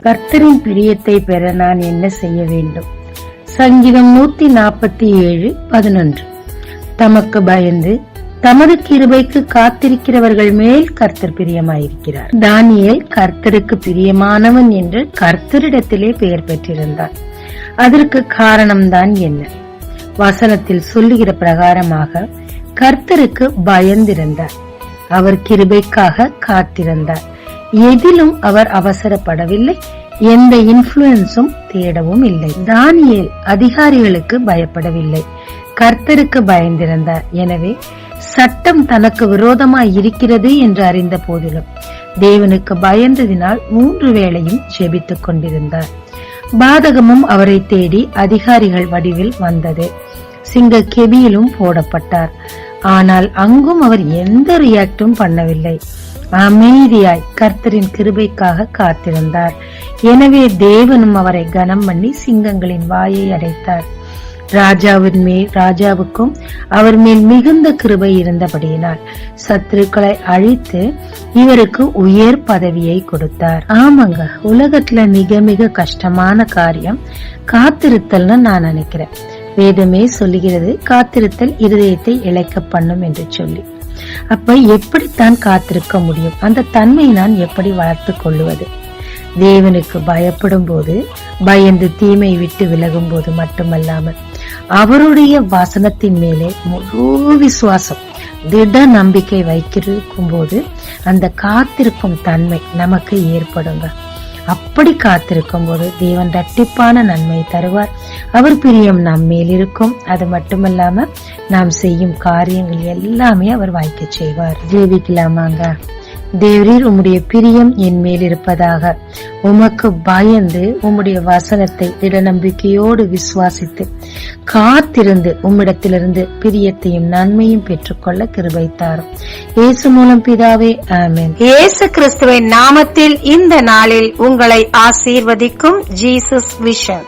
கர்த்தரின் பிரியத்தை பெற நான் என்ன செய்ய வேண்டும்? சங்கீதம் 147:11. தமக்கு பயந்து தமது கிருபைக்கு காத்திருக்கிறவர்கள் மேல் கர்த்தர் பிரியமாயிருக்கிறார். தானியேல் கர்த்தருக்கு பிரியமானவன் என்று கர்த்தரிடத்திலே பெயர் பெற்றிருந்தார். அதற்கு காரணம்தான் என்ன? வசனத்தில் சொல்லுகிற பிரகாரமாக கர்த்தருக்கு பயந்திருந்தார். அவர் கிருபைக்காக காத்திருந்தார். எதிலும் அவர் அவசரப்படவில்லை. எந்த இன்ஃப்ளூயன்ஸும் தேடவும் இல்லை. தானியேல் அதிகாரிகளுக்கு பயப்படவில்லை, கர்த்தருக்கு பயந்திருந்தார். எனவே சட்டம் தனக்கு விரோதமாய் இருக்கிறது என்று அறிந்த போதிலும் தேவனுக்கு பயந்ததினால் 3 வேளையும் ஜெபித்துக் கொண்டிருந்தார். பாதகமும் அவரை தேடி அதிகாரிகள் வடிவில் வந்தது. சிங்க கெபியிலும் போடப்பட்டார். ஆனால் அங்கும் அவர் எந்த ரியாக்டும் பண்ணவில்லை. அமைதியாய் கர்த்தரின் கிருபைக்காக காத்திருந்தார். எனவே தேவனும் அவரை கனம் பண்ணி சிங்கங்களின் வாயை அடைத்தார். ராஜாவுக்கும் அவர் மேல் மிகுந்த கிருபை இருந்தபடியினால் சத்துருக்களை அழித்து இவருக்கு உயர் பதவியை கொடுத்தார். ஆமாங்க, உலகத்துல மிக மிக கஷ்டமான காரியம் காத்திருத்தல்னு நான் நினைக்கிறேன். வேதமே சொல்லுகிறது, காத்திருத்தல் இருதயத்தை இளைக்க பண்ணும் என்று சொல்லி. அப்ப எப்படித்தான் காத்திருக்க முடியும்? அந்த தன்மை நான் எப்படி வளர்த்து கொள்ளுவது? தேவனுக்கு பயப்படும் போது, பயந்து தீமை விட்டு விலகும் போது மட்டுமல்லாமல் அவருடைய வசனத்தின் மேலே முழு விசுவாசம், திட நம்பிக்கை வைக்கும் போது அந்த காத்திருக்கும் தன்மை நமக்கு ஏற்படுங்க. அப்படி காத்திருக்கும் போது தேவன் இரட்டிப்பான நன்மை தருவார். அவர் பிரியம் நம் மேல் இருக்கும். அது மட்டுமல்லாம நாம் செய்யும் காரியங்கள் எல்லாமே அவர் வாய்க்க செய்வார். ஜெபிக்கலாமாங்க. தேவரீர், உம்முடைய பிரியம் என் மேல் இருப்பதாக. உமக்கு பயந்து உம்முடைய வசனத்தை திட நம்பிக்கையோடு விசுவாசித்து காத்திருந்து உம்மிடத்திலிருந்து பிரியத்தையும் நன்மையும் பெற்றுக்கொள்ள கிருபை தாரும். இயேசு மூலம் பிதாவே, ஆமென். இயேசு கிறிஸ்துவின் நாமத்தில் இந்த நாளில் உங்களை ஆசீர்வதிக்கும் ஜீசஸ் விஷன்.